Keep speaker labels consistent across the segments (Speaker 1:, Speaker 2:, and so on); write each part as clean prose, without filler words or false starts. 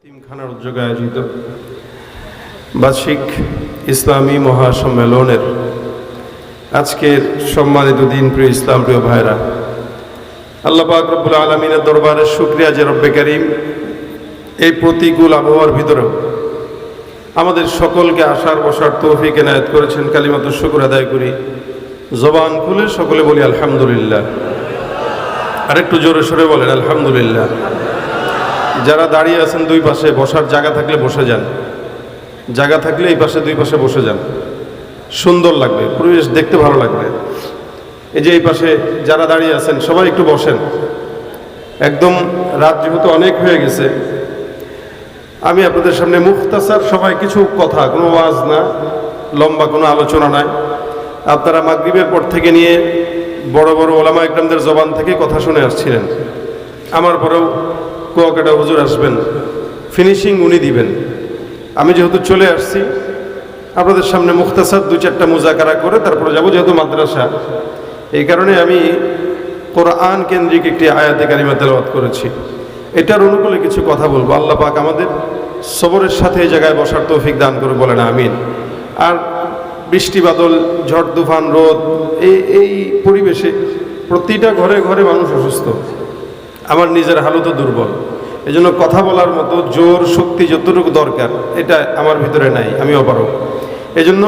Speaker 1: তিমখানার উদ্যোগে আয়োজিত বার্ষিক ইসলামী মহাসম্মেলনের আজকের সম্মানিত দিন প্রিয় ইসলাম প্রিয় ভাইরা, আল্লাহ পাক রব্বুল আলামিনের দরবারে শুকরিয়া যে রব্বে কারীম এই প্রতিকূল আবহাওয়ার ভিতরেও আমাদের সকলকে আসার বসার তৌফিক এনায়েত করেছেন। কালিমাতুশ শুকর আদায় করি, জবান খুলে সকলে বলি আলহামদুলিল্লাহ। আরেকটু জোরে সরে বলেন আলহামদুলিল্লাহ। যারা দাঁড়িয়ে আছেন দুই পাশে, বসার জায়গা থাকলে বসে যান, জায়গা থাকলে এই পাশে দুই পাশে বসে যান, সুন্দর লাগবে, পরিবেশ দেখতে ভালো লাগবে। এই যে এই পাশে যারা দাঁড়িয়ে আছেন সবাই একটু বসেন। একদম রাত যেহেতু অনেক হয়ে গেছে, আমি আপনাদের সামনে মুখতাসার সবাই কিছু কথা, কোনো ওয়াজ না, লম্বা কোনো আলোচনা নাই। আপনারা মাগরিবের পর থেকে নিয়ে বড় বড় ওলামা ইকরামদের জবান থেকে কথা শুনে আসছিলেন। আমার পরেও কুয়াকাটা হুজুর আসবেন, ফিনিশিং উনি দিবেন। আমি যেহেতু চলে আসছি, আপনাদের সামনে মুখতাসার দুই চারটা মুজাকারা করে তারপরে যাব, যেহেতু মাদ্রাসা, এই কারণে আমি কোরআন কেন্দ্রিক একটি আয়াতে কারিমা তেলাওয়াত করেছি। এটার অনুকূলে কিছু কথা বলবো। আল্লাহ পাক আমাদের সবরের সাথে এই জায়গায় বসার তৌফিক দান করে বলেন আমিন। আর বৃষ্টি বাদল, ঝড় তুফান, রোদ, এই পরিবেশে প্রতিটা ঘরে ঘরে মানুষ অসুস্থ। আমার নিজের হালতও দুর্বল, এজন্য কথা বলার মতো জোর শক্তি যতটুকু দরকার এটা আমার ভিতরে নাই, আমি অপারগ। এজন্য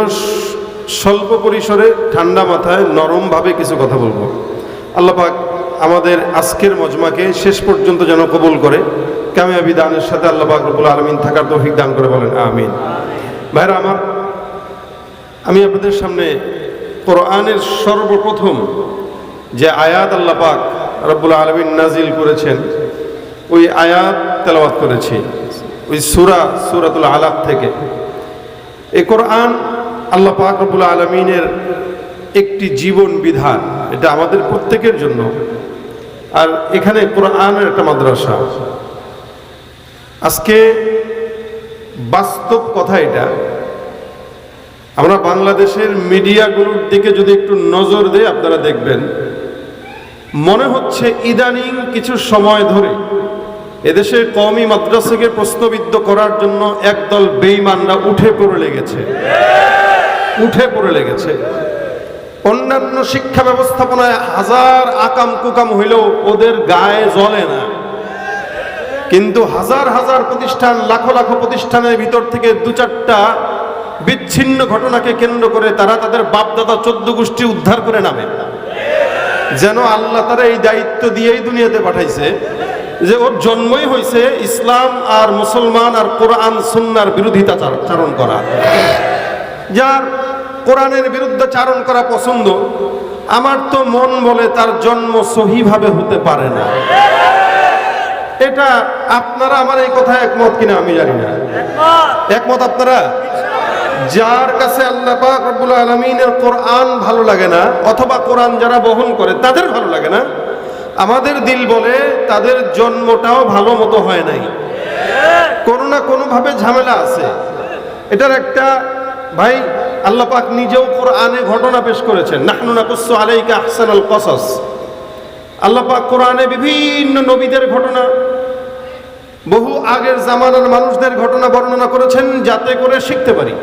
Speaker 1: স্বল্প পরিসরে ঠান্ডা মাথায় নরমভাবে কিছু কথা বলবো। আল্লাহ পাক আমাদের আজকের মজমাকে শেষ পর্যন্ত যেন কবুল করে, কামিয়াবি দানের সাথে আল্লাহ পাক রব্বুল আলামিন থাকার তৌফিক দান করে বলেন আমিন। ভাইরা আমার, আমি আপনাদের সামনে কোরআনের সর্বপ্রথম যে আয়াত আল্লাহ পাক রব্বুল আলামিন নাজিল করেছেন ওই আয়াত তেলাওয়াত করেছি, ওই সূরাতুল আলাক থেকে। এই কোরআন আল্লাহ পাক রব্বুল আলামিনের একটি জীবন বিধান, এটা আমাদের প্রত্যেকের জন্য। আর এখানে কোরআনের একটা মাদ্রাসা। আজকে বাস্তব কথা এটা, আমরা বাংলাদেশের মিডিয়াগুলোর দিকে যদি একটু নজর দেই আপনারা দেখবেন, মনে হচ্ছে ইদানিং কিছু সময় ধরে এদেশের কওমি মাদ্রাসাকে প্রশ্নবিদ্ধ করার জন্য একদল বেঈমানরা উঠে পড়ে লেগেছে। অন্যান্য শিক্ষা ব্যবস্থাপনায় হাজার আকাম কুকাম হইলেও ওদের গায়ে জ্বলে না, কিন্তু হাজার হাজার প্রতিষ্ঠান, লাখো লাখো প্রতিষ্ঠানের ভিতর থেকে দু চারটা বিচ্ছিন্ন ঘটনাকে কেন্দ্র করে তারা তাদের বাপদাদা 14 গোষ্ঠী উদ্ধার করে নামে। যেন আল্লাহ তারা এই দায়িত্ব দিয়েই দুনিয়াতে পাঠাইছে যে ওর জন্মই হয়েছে ইসলাম আর মুসলমান আর কোরআন সুন্নাহর বিরোধিতা চারণ করা। যার কোরআনের বিরুদ্ধে চারণ করা পছন্দ, আমার তো মন বলে তার জন্ম সহিভাবে হতে পারে না। এটা আপনারা আমার এই কথায় একমত কিনা আমি জানি না। একমত আপনারা? যার কাছে আল্লাহ পাক রব্বুল আলামিনের কোরআন ভালো লাগে না, অথবা কোরআন যারা বহন করে তাদের ভালো লাগে না, আমাদের দিল বলে তাদের জন্মটাও ভালো মতো হয় নাই, কোনো না কোনোভাবে ঝামেলা আছে। এটার একটা ভাই আল্লাহ পাক নিজেও কোরআনে ঘটনা পেশ করেছেন, নাহনু নাকুসসু আলাইকা আহসানাল কসাস। আল্লাহ পাক কোরআনে বিভিন্ন নবীদের ঘটনা, বহু আগের জামানার মানুষদের ঘটনা বর্ণনা করেছেন, যাতে করে শিখতে পারি।